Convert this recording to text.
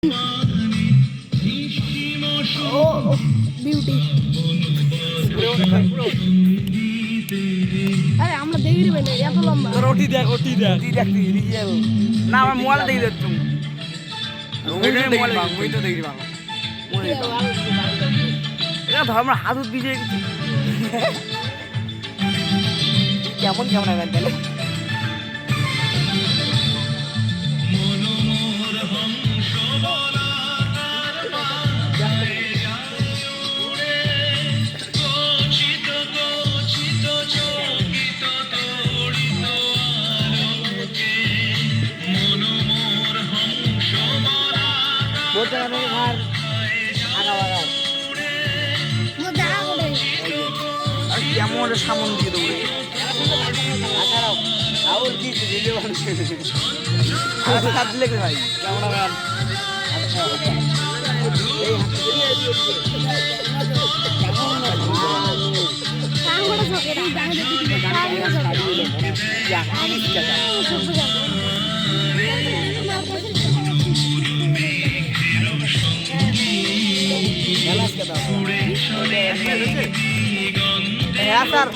Oh, beauty. আরে আমরা দেখি রে ভাই এত লম্বা তোর ওটি দেখ তুই রিয়েল না আমার মোবাইল দেখি দে তুই মুই তো দেখি বাবা এটা ধর আমরা হাত দিয়ে কেমন কেমন হবে তাহলে বলতে আমি আর আগাও আর কেমন সামন দিয়ে দৌড়ে আউল কি দিলে হাত দিলে ভাই কেমন গান হ্যাঁ স্যার